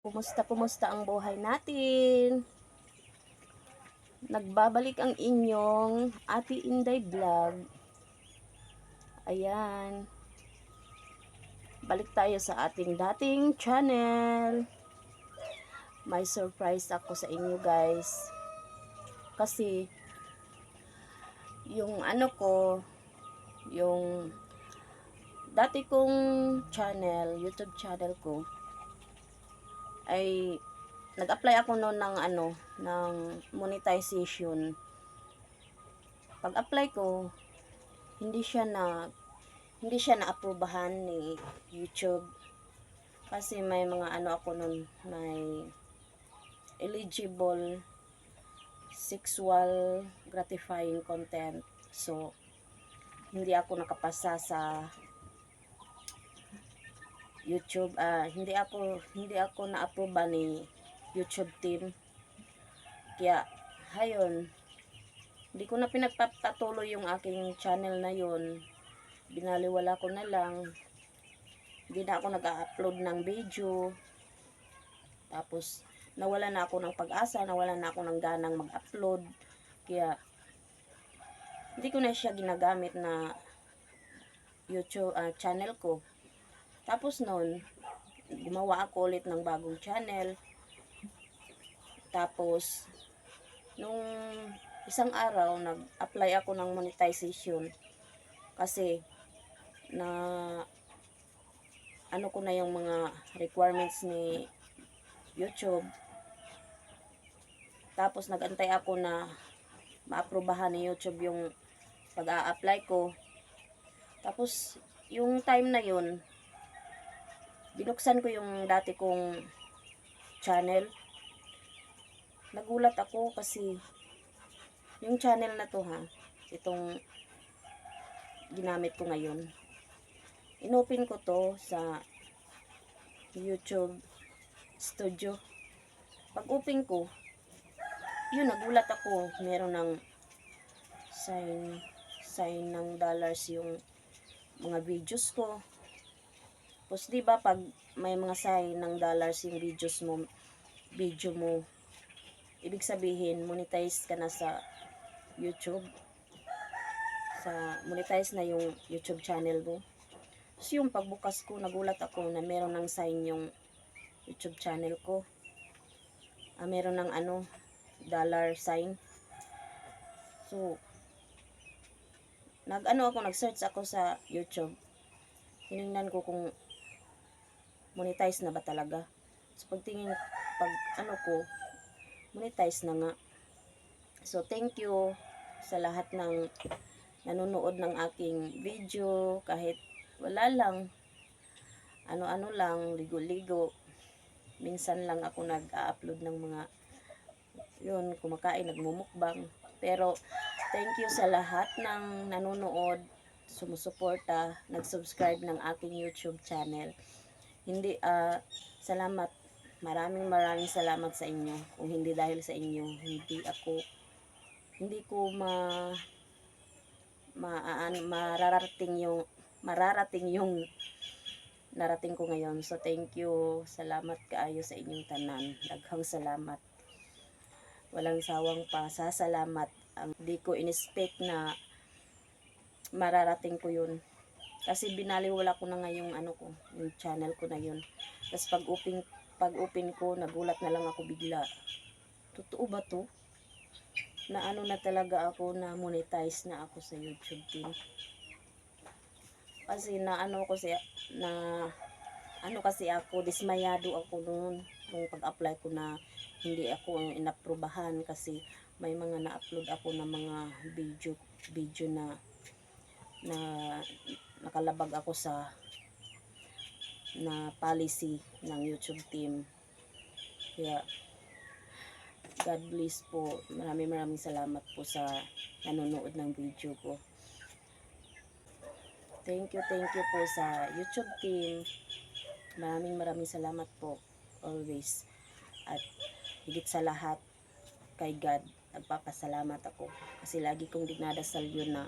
Kumusta ang buhay natin? Nagbabalik ang inyong Ate Inday Vlog. Ayan. Balik tayo sa ating dating channel. May surprise ako sa inyo guys. Kasi, yung yung dati kong channel, YouTube channel ko, ay nag-apply ako noon ng monetization. Pag-apply ko, hindi siya na-aprobahan ni YouTube. Kasi may mga ako noon, may eligible sexual gratifying content. So, hindi ako nakapasa sa YouTube, hindi ako na-aproba ni YouTube team. Kaya hayon, hindi ko na pinagpapatuloy yung aking channel na yun. Binaliwala ko na lang. Hindi na ako nag-upload ng video. Tapos nawala na ako ng pag-asa, nawala na ako ng ganang mag-upload. Kaya hindi ko na siya ginagamit na YouTube channel ko. Tapos noon, gumawa ako ulit ng bagong channel. Tapos, nung isang araw, nag-apply ako ng monetization. Kasi, na ko na yung mga requirements ni YouTube. Tapos, nag-antay ako na maaprobahan ni YouTube yung pag-a-apply ko. Tapos, yung time na yun, binuksan ko yung dati kong channel. Nagulat ako kasi yung channel na to itong ginamit ko ngayon. Inopen ko to sa YouTube Studio. Pag open ko, yun, nagulat ako. Meron ng sign ng dollars yung mga videos ko. Tapos diba pag may mga sign ng dollars yung video mo, ibig sabihin monetize ka na sa YouTube. Monetize na yung YouTube channel mo. Tapos yung pagbukas ko, nagulat ako na meron ng sign yung YouTube channel ko. Meron ng dollar sign. So, nag-search ako sa YouTube. Tinignan ko kung monetize na ba talaga. So, pagtingin, ko, monetize na nga. So, thank you sa lahat ng nanonood ng aking video. Kahit wala lang, ano lang, ligo-ligo. Minsan lang ako nag-upload ng mga, kumakain, nagmumukbang. Pero, thank you sa lahat ng nanonood, sumusuporta, nag-subscribe ng aking YouTube channel. Salamat. Maraming salamat sa inyo. Kung hindi dahil sa inyo, hindi ko mararating yung narating ko ngayon. So, thank you. Salamat kaayo sa inyong tanan. Daghang salamat. Walang sawang pasasalamat. Hindi ko in-expect na mararating ko yun. Kasi binaliwala ko na nga yung yung channel ko na yun. Tapos pag-open ko, nagulat na lang ako bigla. Totoo ba to? Na na talaga ako, na monetize na ako sa YouTube team. Kasi kasi ako, dismayado ako noon nung pag-apply ko na hindi ako inaprubahan kasi may mga na-upload ako na mga video na nakalabag ako sa policy ng YouTube team. Kaya God bless po. Maraming salamat po sa nanonood ng video ko. Thank you po sa YouTube team. Maraming salamat po always. At higit sa lahat, kay God, nagpapasalamat ako. Kasi lagi kong dinadasal yun na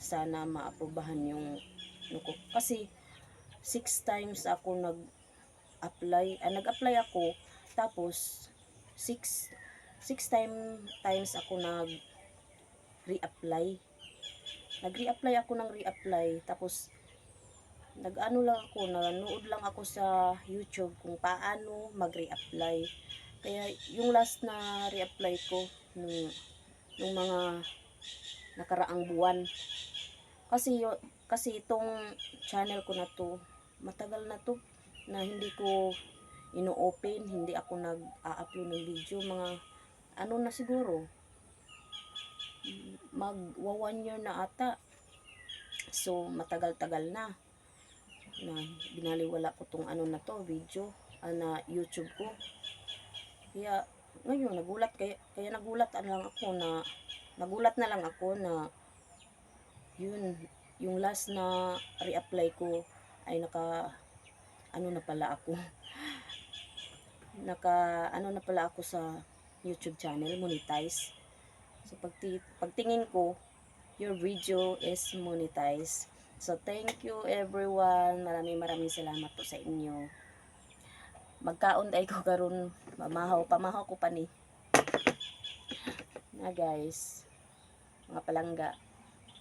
sana maaprubahan yung kasi 6 times ako nag-apply ako Tapos, 6 times ako nag-reapply. Nag-reapply ako ng reapply. Tapos, nag-ano lang ako, nanood lang ako sa YouTube kung paano mag-reapply. Kaya, yung last na reapply ko, nung mga nakaraang buwan. Kasi itong channel ko na to, matagal na to, na hindi ko ino-open, hindi ako nag-a-upload ng video, mga ano na siguro, magwa 1 year na ata. So, matagal-tagal na binaliwala ko tong ano na to, video, na YouTube ko. Kaya, ngayon, kaya nagulat na lang ako na, yun, yung last na reapply ko ay ano na pala ako, ano na pala ako sa YouTube channel, monetize. So, pagtingin ko, your video is monetized. So, thank you everyone. Maraming salamat po sa inyo. Magkaon ay ko karon, pamahaw ko pa ni. Na guys, mga palangga,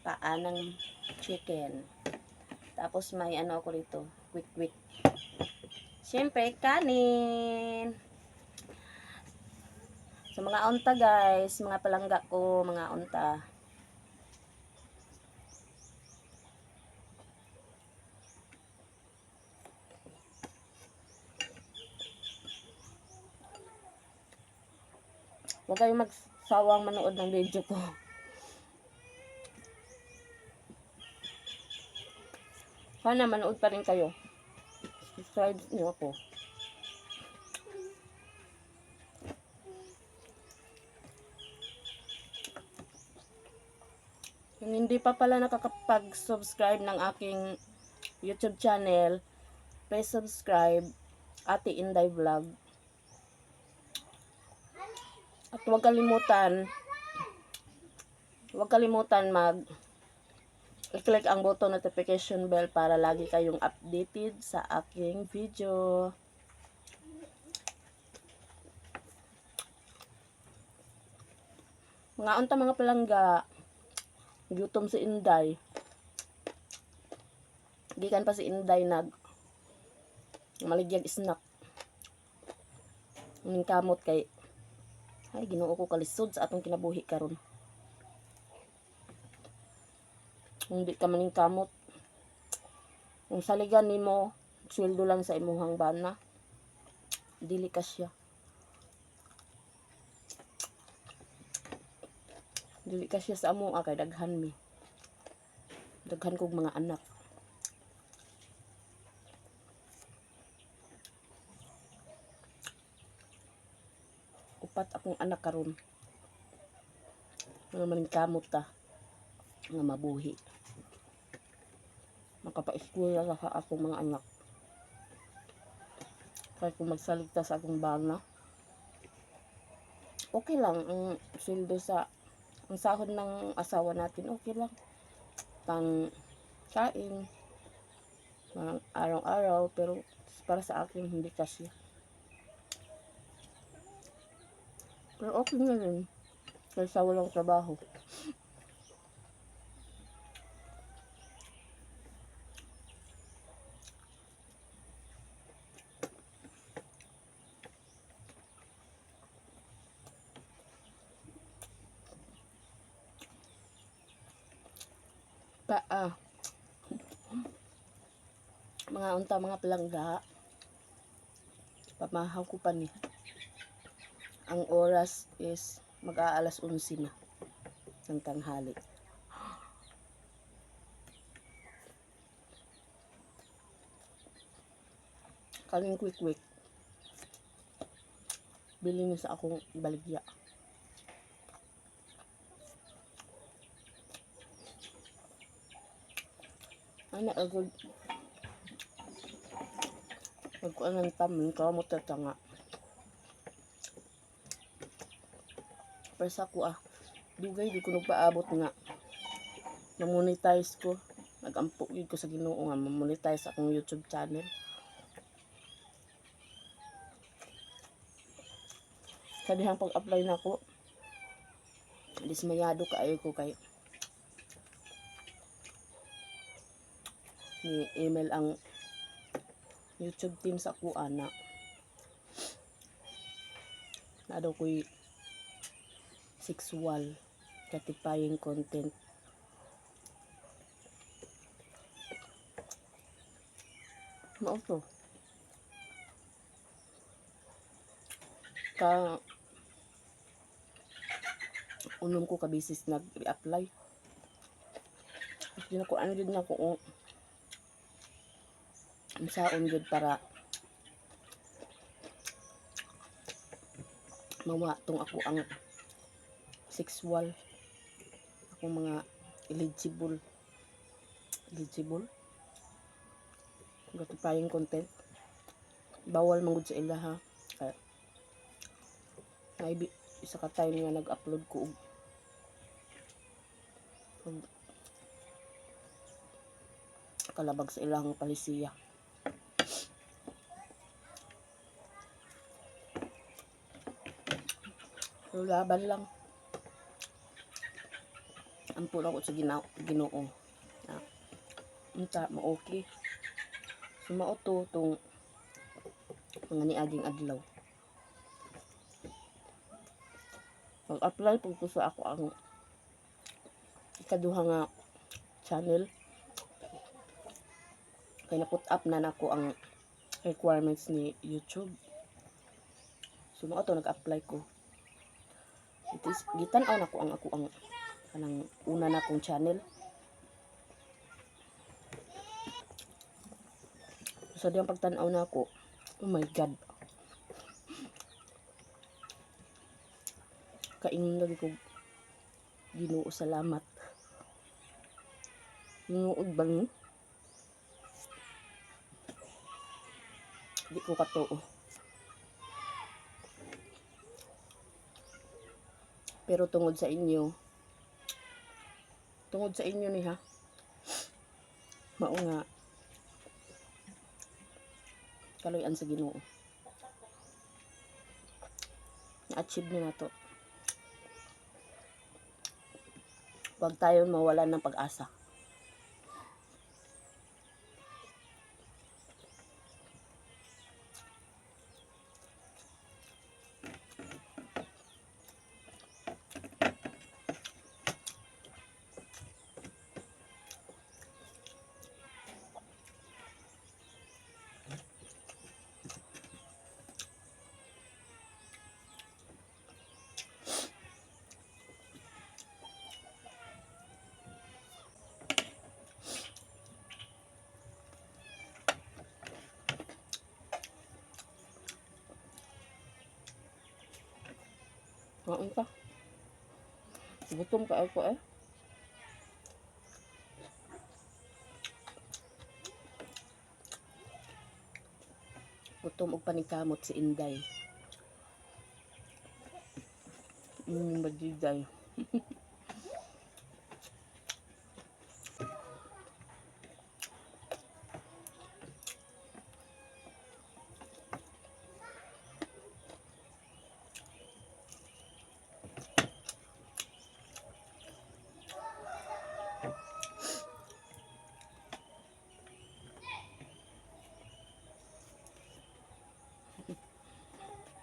paanang chicken. Tapos may ano ako dito, quick. Siyempre, kanin. So, mga unta guys, mga palangga ko, mga unta. Huwag kayong magsawang manood ng video ko. Sana manood pa rin kayo. Subscribe niyo ako. Kung hindi pa pala nakakapag-subscribe ng aking YouTube channel, please subscribe, Ate Inday Vlog. At huwag kalimutan i-click ang button notification bell para lagi kayong updated sa aking video. Mga unta mga palangga, gutom si Inday. Gikan pa si Inday maligyag snack. Ning kamot kay ay Ginoo ko kalisod sa atong kinabuhi karon. Hindi ka maning kamot. Kung saligan nimo, sweldo lang sa imuhang bana, dili ka siya. Dili ka siya sa amo kay daghan mi. Daghan kog mga anak. Upat akong anak karon. Mga maning kamot ta nga mabuhi. Makapa-eskwela sa akong mga anak. Kaya kung magsaligta sa akong bana, okay lang ang sweldo ang sahod ng asawa natin, okay lang. Pang kain, pang araw-araw, pero para sa akin hindi kasi. Pero okay na rin. Kaysa walang trabaho. Mga unta mga palangga, pamahaw ko pa ni. Ang oras is mag-aalas 11 na ng tanghali. Kaling quick. Bili niyo sa akong baligya. Ana agad. Magkuan ng tamin, kamot tatanga. Pero sa ko dugay di ko nagpaabot nga. Na-monetize ko. Nag-ampok ko sa Ginoo nga ma-monetize akong YouTube channel. Sa dihang pag-apply na ko, dismayado kaayo ko kay ni email ang YouTube team sa kuha na daw ko'y sexual gratifying content. Mao to. Ka unom ko ka bisis nag-apply. Hindi na ko ano din na ko saon gud para mawatong ako ang sexual akong mga eligible gratifying content bawal man gud sa ila ha kaya may isa ka time nga nag-upload ko og kalabag sa ilang palisiya. So, laban lang. Ampun ako sa Ginoo. Unta mo okay. Sumao to tong mga niaging adlaw. Pag-apply po ko sa ako ang ikaduha nga channel. Kaya na-put up na nako ang requirements ni YouTube. Sumao to nag-apply ko. Gitan-aw na ko ang kanang una na kong channel. So diyang pagtan-aw na ako, oh my god. Kaingon lagi ko, Ginoo salamat. Nuod ba ni? Di ko katuo. Pero tungod sa inyo ni ha, mao nga kaloyan sa Ginoo. Na-achieve na to. Huwag tayo mawalan ng pag-asa. Maon ka. Gutom ka ako eh. Gutom og paningkamot si Inday. Bajiday.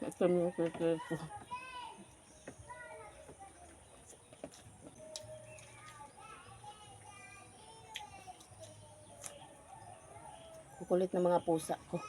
Ito mo ko. Kukulit na mga pusa ko.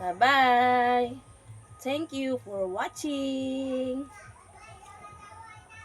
Bye-bye! Thank you for watching!